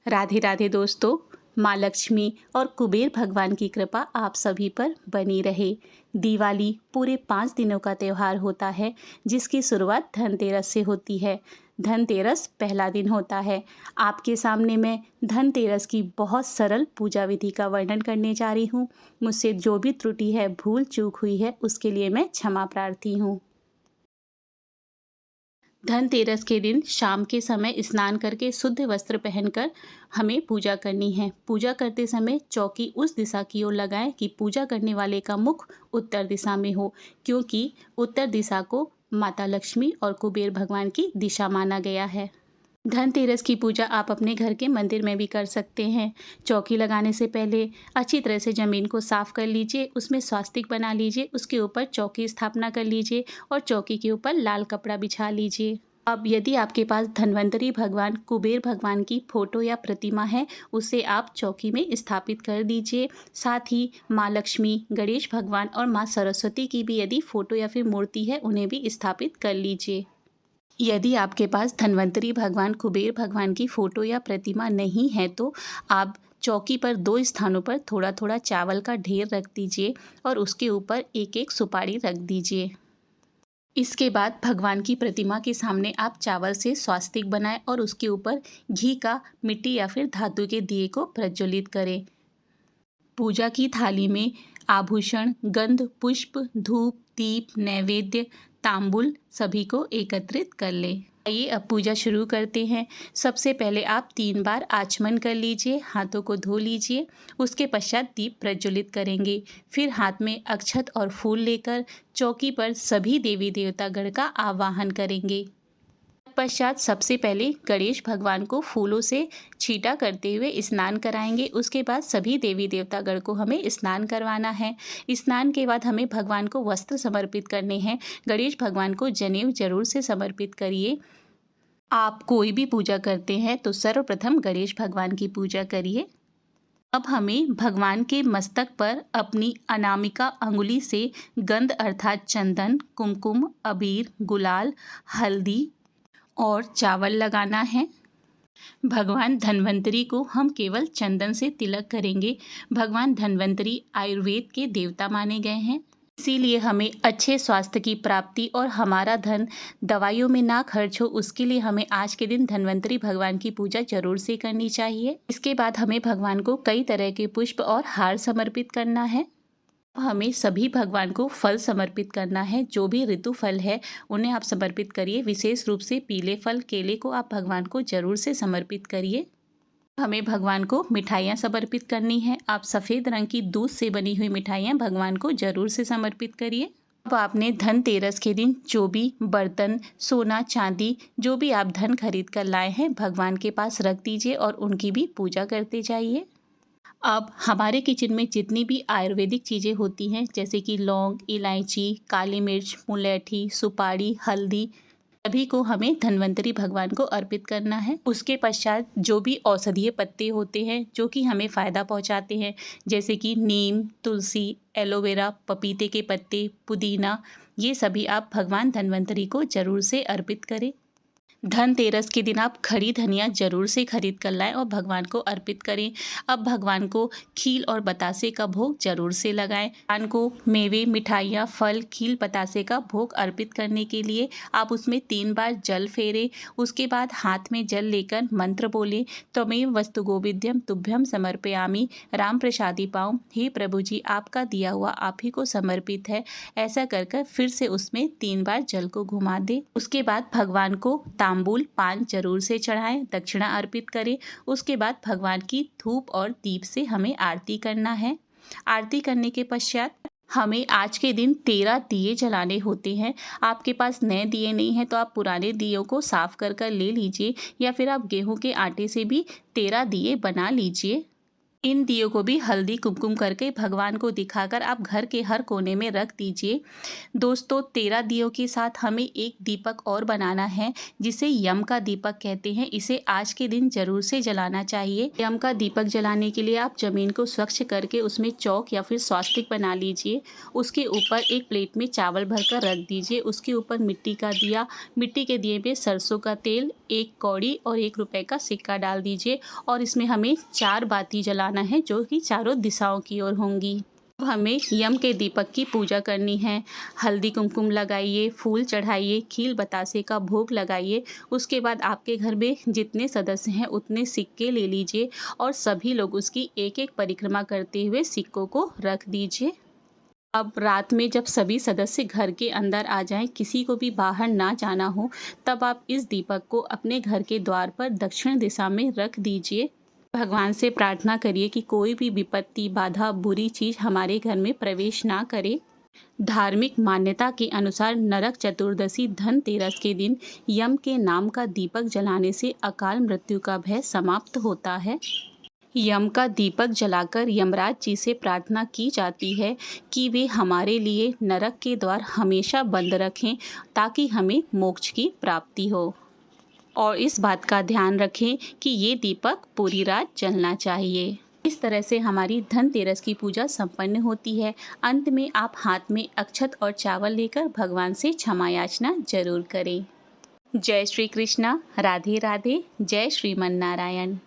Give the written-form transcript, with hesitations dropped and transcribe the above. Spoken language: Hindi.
राधे राधे दोस्तों। माँ लक्ष्मी और कुबेर भगवान की कृपा आप सभी पर बनी रहे। दिवाली पूरे 5 दिनों का त्यौहार होता है, जिसकी शुरुआत धनतेरस से होती है। धनतेरस पहला दिन होता है। आपके सामने मैं धनतेरस की बहुत सरल पूजा विधि का वर्णन करने जा रही हूँ। मुझसे जो भी त्रुटि है, भूल चूक हुई है, उसके लिए मैं क्षमा प्रार्थी हूँ। धनतेरस के दिन शाम के समय स्नान करके शुद्ध वस्त्र पहनकर हमें पूजा करनी है। पूजा करते समय चौकी उस दिशा की ओर लगाएं कि पूजा करने वाले का मुख उत्तर दिशा में हो, क्योंकि उत्तर दिशा को माता लक्ष्मी और कुबेर भगवान की दिशा माना गया है। धनतेरस की पूजा आप अपने घर के मंदिर में भी कर सकते हैं। चौकी लगाने से पहले अच्छी तरह से ज़मीन को साफ कर लीजिए, उसमें स्वास्तिक बना लीजिए, उसके ऊपर चौकी स्थापना कर लीजिए और चौकी के ऊपर लाल कपड़ा बिछा लीजिए। अब यदि आपके पास धन्वंतरी भगवान, कुबेर भगवान की फोटो या प्रतिमा है, उसे आप चौकी में स्थापित कर दीजिए। साथ ही माँ लक्ष्मी, गणेश भगवान और माँ सरस्वती की भी यदि फोटो या फिर मूर्ति है, उन्हें भी स्थापित कर लीजिए। यदि आपके पास धन्वंतरी भगवान, कुबेर भगवान की फोटो या प्रतिमा नहीं है, तो आप चौकी पर 2 स्थानों पर थोड़ा थोड़ा चावल का ढेर रख दीजिए और उसके ऊपर एक एक सुपारी रख दीजिए। इसके बाद भगवान की प्रतिमा के सामने आप चावल से स्वास्तिक बनाएं और उसके ऊपर घी का मिट्टी या फिर धातु के दिए को प्रज्वलित करें। पूजा की थाली में आभूषण, गंध, पुष्प, धूप, दीप, नैवेद्य, तांबुल सभी को एकत्रित कर लें। आइए अब पूजा शुरू करते हैं। सबसे पहले आप 3 बार आचमन कर लीजिए, हाथों को धो लीजिए। उसके पश्चात दीप प्रज्वलित करेंगे। फिर हाथ में अक्षत और फूल लेकर चौकी पर सभी देवी देवता गण का आवाहन करेंगे। पश्चात सबसे पहले गणेश भगवान को फूलों से छींटा करते हुए स्नान कराएंगे। उसके बाद सभी देवी देवतागण को हमें स्नान करवाना है। स्नान के बाद हमें भगवान को वस्त्र समर्पित करने हैं। गणेश भगवान को जनेऊ जरूर से समर्पित करिए। आप कोई भी पूजा करते हैं तो सर्वप्रथम गणेश भगवान की पूजा करिए। अब हमें भगवान के मस्तक पर अपनी अनामिका अंगुली से गंध अर्थात चंदन, कुमकुम, अबीर, गुलाल, हल्दी और चावल लगाना है। भगवान धन्वंतरी को हम केवल चंदन से तिलक करेंगे। भगवान धन्वंतरी आयुर्वेद के देवता माने गए हैं, इसीलिए हमें अच्छे स्वास्थ्य की प्राप्ति और हमारा धन दवाइयों में ना खर्च हो, उसके लिए हमें आज के दिन धन्वंतरी भगवान की पूजा जरूर से करनी चाहिए। इसके बाद हमें भगवान को कई तरह के पुष्प और हार समर्पित करना है। हमें सभी भगवान को फल समर्पित करना है। जो भी ऋतु फल है उन्हें आप समर्पित करिए। विशेष रूप से पीले फल, केले को आप भगवान को जरूर से समर्पित करिए। हमें भगवान को मिठाइयाँ समर्पित करनी है। आप सफ़ेद रंग की दूध से बनी हुई मिठाइयाँ भगवान को जरूर से समर्पित करिए। अब आपने धनतेरस के दिन जो भी बर्तन, सोना, चांदी, जो भी आप धन खरीद कर लाए हैं, भगवान के पास रख दीजिए और उनकी भी पूजा करते जाइए। अब हमारे किचन में जितनी भी आयुर्वेदिक चीज़ें होती हैं, जैसे कि लौंग, इलायची, काली मिर्च, मुलैठी, सुपारी, हल्दी, सभी को हमें धन्वंतरी भगवान को अर्पित करना है। उसके पश्चात जो भी औषधीय पत्ते होते हैं जो कि हमें फ़ायदा पहुंचाते हैं, जैसे कि नीम, तुलसी, एलोवेरा, पपीते के पत्ते, पुदीना, ये सभी आप भगवान धन्वंतरी को जरूर से अर्पित करें। धनतेरस के दिन आप खड़ी धनिया जरूर से खरीद कर लाएं और भगवान को अर्पित करें। अब भगवान को खील और बतासे का भोग जरूर से लगाएं। भगवान को मेवे, मिठाइयाँ, फल, खील, बतासे का भोग अर्पित करने के लिए आप उसमें 3 बार जल फेरें। उसके बाद हाथ में जल लेकर मंत्र बोलें, त्वमेव वस्तु गोविंद्यम तुभ्यम समर्पयामि, राम प्रसादी पाऊँ। हे प्रभु जी, आपका दिया हुआ आप ही को समर्पित है। ऐसा कर कर फिर से उसमें 3 बार जल को घुमा दें। उसके बाद भगवान को तांबुल, पान जरूर से चढ़ाएं, दक्षिणा अर्पित करें। उसके बाद भगवान की धूप और दीप से हमें आरती करना है। आरती करने के पश्चात हमें आज के दिन 13 दिए जलाने होते हैं। आपके पास नए दिए नहीं हैं तो आप पुराने दियों को साफ कर कर ले लीजिए, या फिर आप गेहूं के आटे से भी 13 दिए बना लीजिए। इन दियों को भी हल्दी कुमकुम करके भगवान को दिखाकर आप घर के हर कोने में रख दीजिए। दोस्तों, 13 दियों के साथ हमें एक दीपक और बनाना है, जिसे यम का दीपक कहते हैं। इसे आज के दिन जरूर से जलाना चाहिए। यम का दीपक जलाने के लिए आप जमीन को स्वच्छ करके उसमें चौक या फिर स्वास्तिक बना लीजिए। उसके ऊपर एक प्लेट में चावल भरकर रख दीजिए। उसके ऊपर मिट्टी का दिया, मिट्टी के दिए में सरसों का तेल, एक कौड़ी और 1 रुपए का सिक्का डाल दीजिए और इसमें हमें 4 बाती जलाना है, जो कि चारों दिशाओं की ओर होंगी। अब हमें यम के दीपक की पूजा करनी है। हल्दी कुमकुम लगाइए, फूल चढ़ाइए, खील बतासे का भोग लगाइए। उसके बाद आपके घर में जितने सदस्य हैं उतने सिक्के ले लीजिए और सभी लोग उसकी एक एक परिक्रमा करते हुए सिक्कों को रख दीजिए। अब रात में जब सभी सदस्य घर के अंदर आ जाएं, किसी को भी बाहर ना जाना हो, तब आप इस दीपक को अपने घर के द्वार पर दक्षिण दिशा में रख दीजिए। भगवान से प्रार्थना करिए कि कोई भी विपत्ति, बाधा, बुरी चीज हमारे घर में प्रवेश ना करे। धार्मिक मान्यता के अनुसार नरक चतुर्दशी धनतेरस के दिन यम के नाम का दीपक जलाने से अकाल मृत्यु का भय समाप्त होता है। यम का दीपक जलाकर यमराज जी से प्रार्थना की जाती है कि वे हमारे लिए नरक के द्वार हमेशा बंद रखें, ताकि हमें मोक्ष की प्राप्ति हो। और इस बात का ध्यान रखें कि ये दीपक पूरी रात जलना चाहिए। इस तरह से हमारी धनतेरस की पूजा संपन्न होती है। अंत में आप हाथ में अक्षत और चावल लेकर भगवान से क्षमा याचना जरूर करें। जय श्री कृष्णा, राधे राधे, जय श्रीमन नारायण।